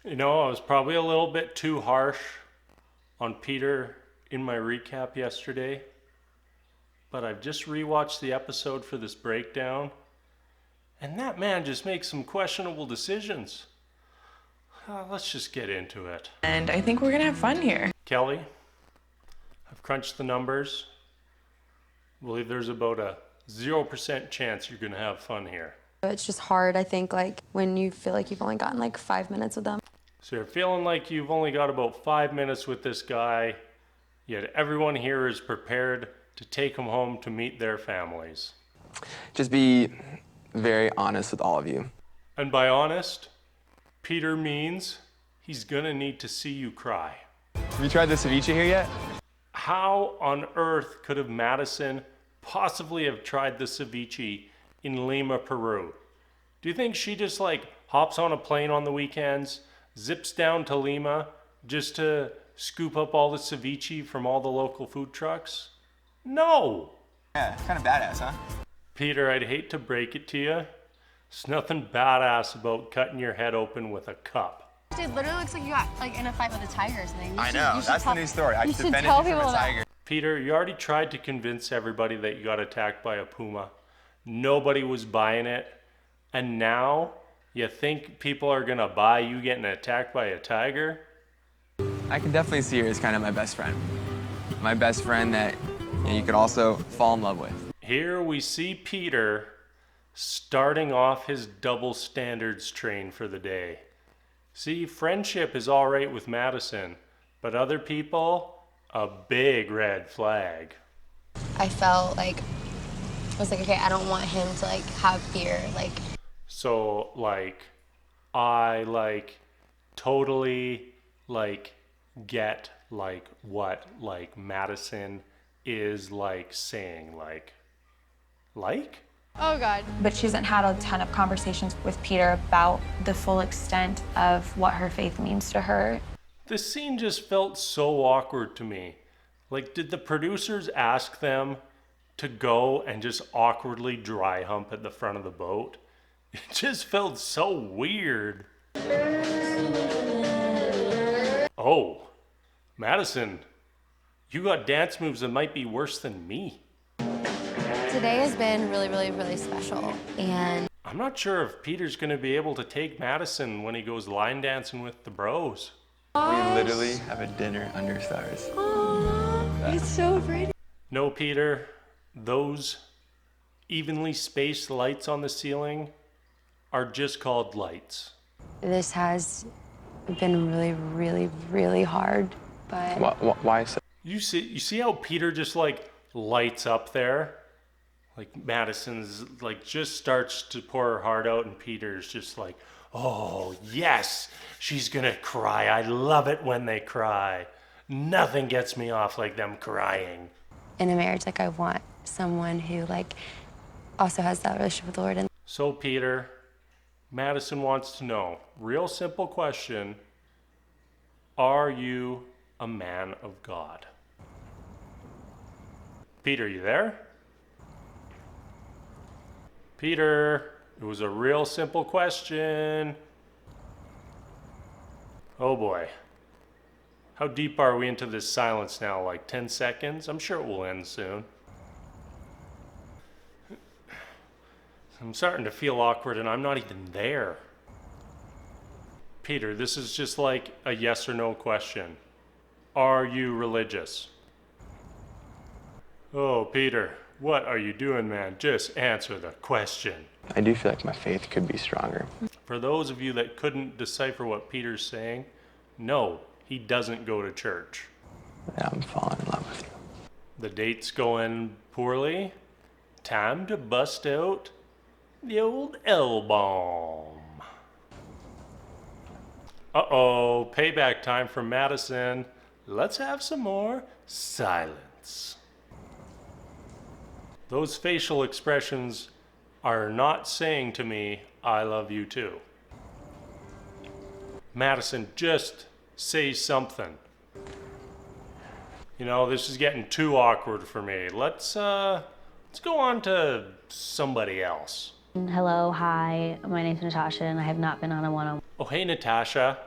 You know, I was probably a little bit too harsh on Peter in my recap yesterday, but I've just rewatched the episode for this breakdown, and that man just makes some questionable decisions. Let's just get into it. And I think we're gonna have fun here. Kelly, I've crunched the numbers. I believe there's about a 0% chance you're gonna have fun here. It's just hard, I think, like when you feel like you've only gotten like 5 minutes with them. So you're feeling like you've only got about 5 minutes with this guy, yet everyone here is prepared to take him home to meet their families. Just be very honest with all of you. And by honest, Peter means he's gonna need to see you cry. Have you tried the ceviche here yet? How on earth could have Madison possibly have tried the ceviche in Lima, Peru? Do you think she just like hops on a plane on the weekends, zips down to Lima just to scoop up all the ceviche from all the local food trucks? No! Yeah, kind of badass, huh? Peter, I'd hate to break it to you. There's nothing badass about cutting your head open with a cup. Dude, literally looks like you got like in a fight with a tiger or something. I know, that's the new story. I you should defended tell you from people a that. tiger. Peter, you already tried to convince everybody that you got attacked by a puma. Nobody was buying it. And now you think people are gonna buy you getting attacked by a tiger? I can definitely see her as kind of my best friend. My best friend that you could also fall in love with. Here we see Peter starting off his double standards train for the day. See, friendship is all right with Madison, but other people, a big red flag. I felt like I was like, okay, I don't want him to like have fear. Like, So I totally get what Madison is saying like oh God. But she hasn't had a ton of conversations with Peter about the full extent of what her faith means to her. this scene just felt so awkward to me. Like, did the producers ask them to go and just awkwardly dry hump at the front of the boat? It just felt so weird. Oh, Madison, you got dance moves that might be worse than me. Today has been really, really, really special. And I'm not sure if Peter's gonna be able to take Madison when he goes line dancing with the bros. We literally have a dinner under stars. it's so pretty. No, Peter, those evenly spaced lights on the ceiling are just called lights. This has been really, really, really hard, but Why so? You see how Peter just lights up there? Like Madison's just starts to pour her heart out and Peter's just like, oh yes, she's gonna cry. I love it when they cry. Nothing gets me off like them crying. in a marriage, like I want someone who also has that relationship with the Lord. And So Peter, Madison wants to know, real simple question, are you a man of God? Peter, you there? Peter, it was a real simple question. Oh boy. How deep are we into this silence now? Like 10 seconds? I'm sure it will end soon. I'm starting to feel awkward and I'm not even there. Peter, this is just like a yes or no question. Are you religious? Oh, Peter, what are you doing, man? Just answer the question. I do feel like my faith could be stronger. For those of you that couldn't decipher what Peter's saying, no, he doesn't go to church. Yeah, I'm falling in love with you. The date's going poorly. Time to bust out the old L-bomb. Uh-oh, payback time for Madison. Let's have some more silence. Those facial expressions are not saying to me, I love you too. Madison, just say something. You know, this is getting too awkward for me. Let's go on to somebody else. Hello, hi, my name's Natasha, and I have not been on a one-on-one. Oh, hey, Natasha.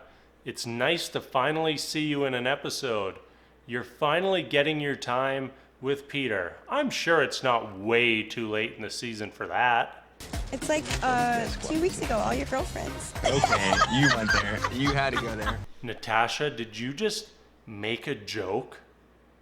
It's nice to finally see you in an episode. You're finally getting your time with Peter. I'm sure it's not way too late in the season for that. It's like 2 weeks ago, all your girlfriends. Okay, you went there. You had to go there. Natasha, did you just make a joke?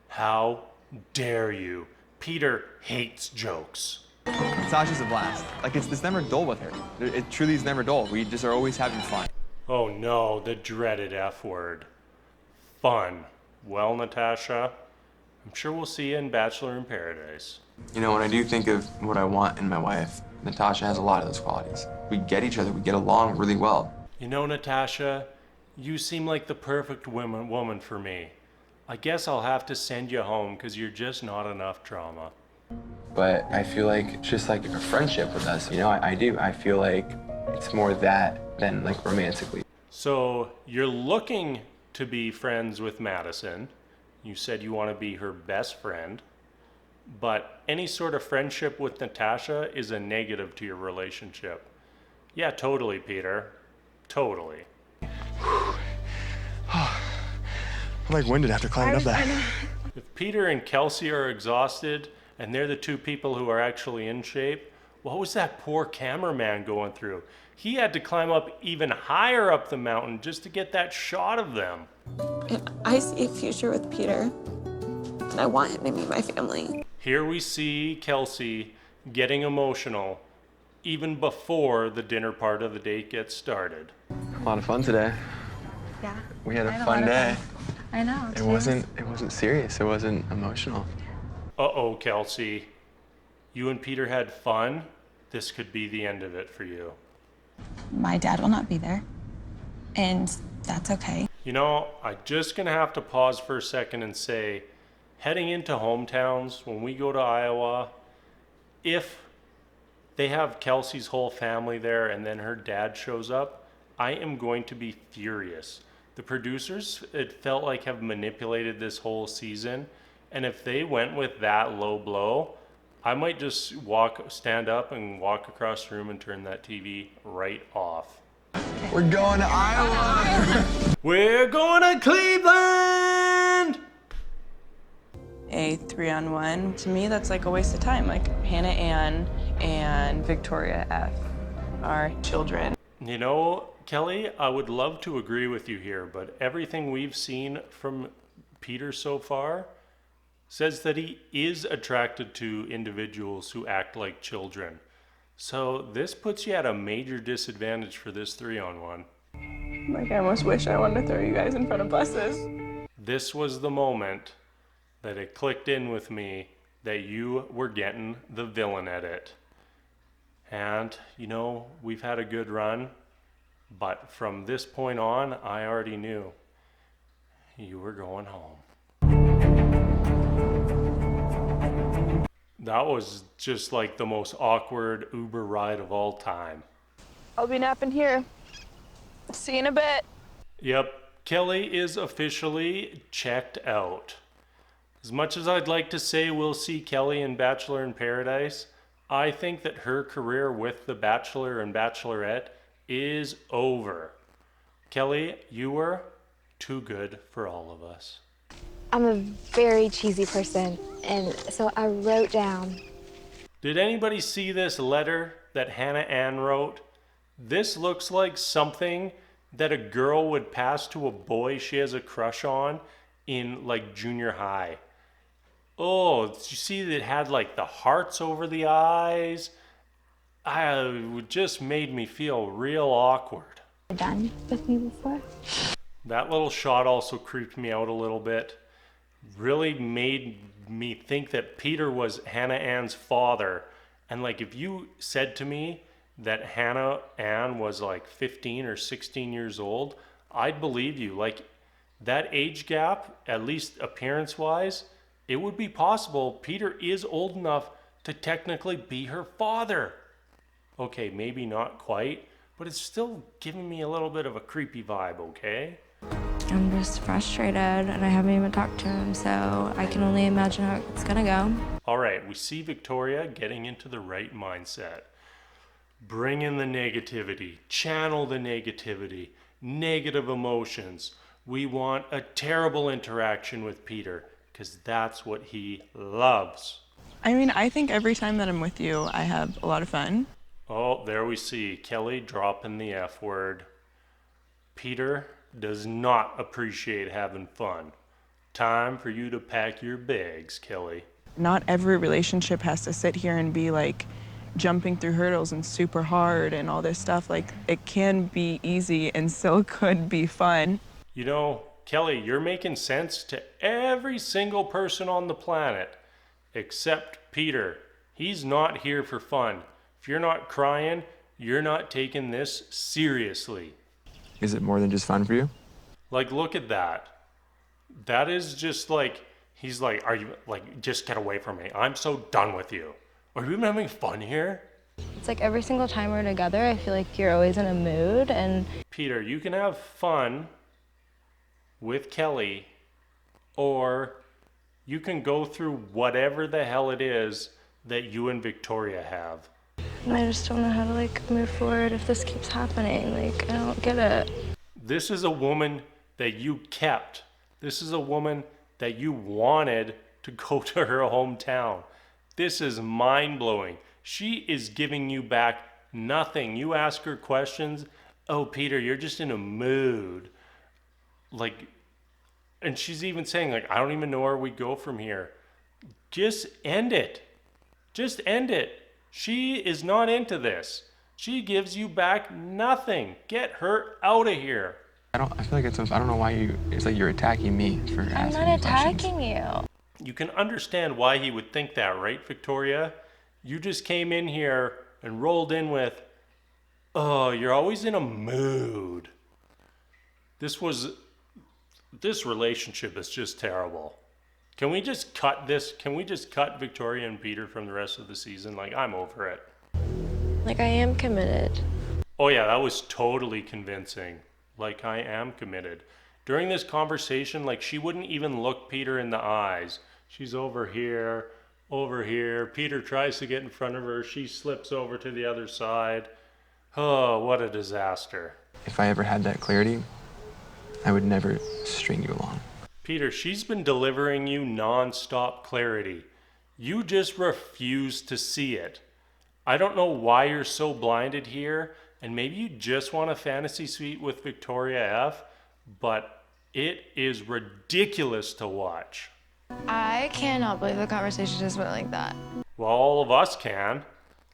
How dare you? Peter hates jokes. Natasha's a blast. Like, it's never dull with her. It truly is never dull. We just are always having fun. Oh no, the dreaded F word. Fun. Well, Natasha, I'm sure we'll see you in Bachelor in Paradise. You know, when I do think of what I want in my wife, Natasha has a lot of those qualities. We get each other. We get along really well. You know, Natasha, you seem like the perfect woman for me. I guess I'll have to send you home because you're just not enough drama. But I feel like it's just like a friendship with us. You know, I do. I feel like it's more that than like romantically. So you're looking to be friends with Madison. You said you want to be her best friend. But any sort of friendship with Natasha is a negative to your relationship. Yeah, totally, Peter. Totally. I'm like winded after climbing up that. If Peter and Kelsey are exhausted and they're the two people who are actually in shape, what was that poor cameraman going through? He had to climb up even higher up the mountain just to get that shot of them. And I see a future with Peter, and I want him to meet my family. Here we see Kelsey getting emotional even before the dinner part of the date gets started. A lot of fun today. Yeah. We had I a had fun lot of day. fun. I know. It wasn't serious. It wasn't emotional. Uh-oh, Kelsey. You and Peter had fun? This could be the end of it for you. My dad will not be there, and that's okay. You know, I'm just gonna have to pause for a second and say, heading into hometowns, when we go to Iowa, if they have Kelsey's whole family there and then her dad shows up, I am going to be furious. The producers, it felt like, have manipulated this whole season, and if they went with that low blow, I might just stand up and walk across the room and turn that TV right off. We're going to Iowa. We're going to Cleveland! A 3-on-1, to me, that's like a waste of time. Like Hannah Ann and Victoria F are children. You know, Kelly, I would love to agree with you here, but everything we've seen from Peter so far says that he is attracted to individuals who act like children. So this puts you at a major disadvantage for this 3-on-1. Like, I almost wish I wanted to throw you guys in front of buses. This was the moment that it clicked in with me that you were getting the villain edit. And, you know, we've had a good run, but from this point on, I already knew you were going home. That was just like the most awkward Uber ride of all time. I'll be napping here. See you in a bit. Yep, Kelly is officially checked out. As much as I'd like to say we'll see Kelly in Bachelor in Paradise, I think that her career with The Bachelor and Bachelorette is over. Kelly, you were too good for all of us. I'm a very cheesy person, and so I wrote down. Did anybody see this letter that Hannah Ann wrote? This looks like something that a girl would pass to a boy she has a crush on in like junior high. Oh, did you see that it had like the hearts over the eyes? It just made me feel real awkward. Done with me before? That little shot also creeped me out a little bit. Really made me think that Peter was Hannah Ann's father. And like, if you said to me that Hannah Ann was like 15 or 16 years old, I'd believe you. Like, that age gap, at least appearance wise, it would be possible Peter is old enough to technically be her father. Okay, maybe not quite, but it's still giving me a little bit of a creepy vibe, okay? I'm just frustrated, and I haven't even talked to him, so I can only imagine how it's gonna go. All right, we see Victoria getting into the right mindset. Bring in the negativity, channel the negativity, negative emotions. We want a terrible interaction with Peter because that's what he loves. I mean, I think every time that I'm with you, I have a lot of fun. Oh, there we see Kelly dropping the F word. Peter does not appreciate having fun. Time for you to pack your bags, Kelly. Not every relationship has to sit here and be like jumping through hurdles and super hard and all this stuff. Like, it can be easy and still could be fun. You know, Kelly, you're making sense to every single person on the planet except Peter. He's not here for fun. If you're not crying, you're not taking this seriously. Is it more than just fun for you? Like, look at that. That is just like, he's like, are you, like, just get away from me. I'm so done with you. Are you even having fun here? It's like every single time we're together, I feel like you're always in a mood and Peter, you can have fun with Kelly, or you can go through whatever the hell it is that you and Victoria have. I just don't know how to like move forward if this keeps happening. Like, I don't get it. This is a woman that you kept. This is a woman that you wanted to go to her hometown. This is mind-blowing. She is giving you back nothing. You ask her questions, oh, Peter, you're just in a mood. Like, and she's even saying, like, I don't even know where we go from here. Just end it. Just end it. She is not into this. She gives you back nothing. Get her out of here. I feel like I don't know why it's like you're attacking me for asking I'm me not questions. attacking you. You can understand why he would think that, right, Victoria? You just came in here and rolled in with, oh, you're always in a mood. This relationship is just terrible. Can we just cut this? Can we just cut Victoria and Peter from the rest of the season? Like, I'm over it. Like, I am committed. Oh yeah, that was totally convincing. Like, I am committed. During this conversation, like, she wouldn't even look Peter in the eyes. She's over here, over here. Peter tries to get in front of her. She slips over to the other side. Oh, what a disaster. If I ever had that clarity, I would never string you along. Peter, she's been delivering you non-stop clarity. You just refuse to see it. I don't know why you're so blinded here, and maybe you just want a fantasy suite with Victoria F, but it is ridiculous to watch. I cannot believe the conversation just went like that. Well, all of us can.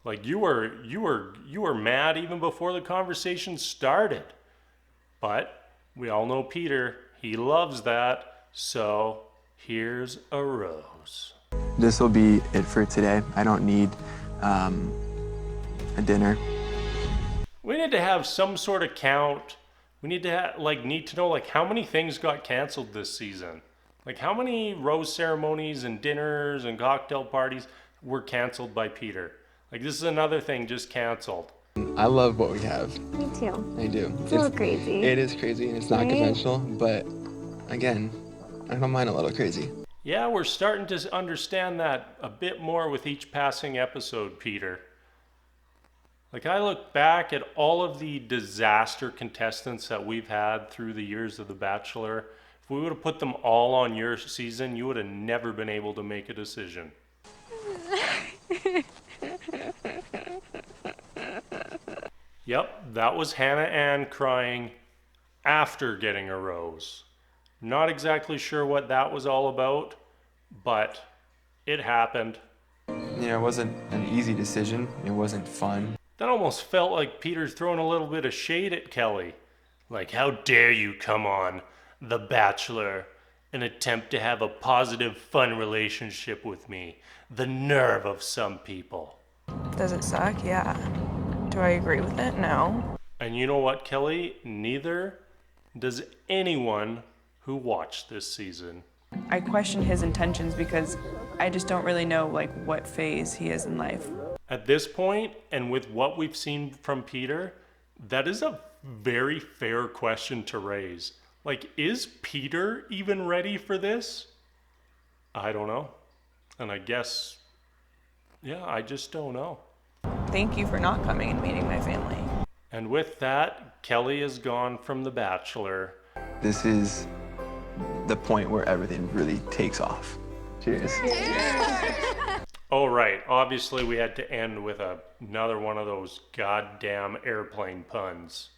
Like, you were mad even before the conversation started. But we all know Peter, he loves that. So here's a rose. This will be it for today. I don't need a dinner. We need to have some sort of count. We need to need to know like how many things got canceled this season. Like how many rose ceremonies and dinners and cocktail parties were canceled by Peter. Like this is another thing just canceled. I love what we have. Me too. I do. It's a little crazy. It is crazy and it's not Right? conventional, but again, I don't mind a little crazy. Yeah, we're starting to understand that a bit more with each passing episode, Peter. Like I look back at all of the disaster contestants that we've had through the years of The Bachelor. If we would have put them all on your season, you would have never been able to make a decision. Yep, that was Hannah Ann crying after getting a rose. Not exactly sure what that was all about, but it happened. Yeah, it wasn't an easy decision. It wasn't fun. That almost felt like Peter throwing a little bit of shade at Kelly. Like, how dare you come on The Bachelor and attempt to have a positive, fun relationship with me? The nerve of some people. Does it suck? Yeah. Do I agree with it? No. And you know what, Kelly? Neither does anyone who watched this season. I question his intentions because I just don't really know like what phase he is in life. At this point, and with what we've seen from Peter, that is a very fair question to raise. Like, is Peter even ready for this? I don't know. And I guess, yeah, I just don't know. Thank you for not coming and meeting my family. And with that, Kelly is gone from The Bachelor. This is the point where everything really takes off. Cheers. Oh, right. Obviously, we had to end with another one of those goddamn airplane puns.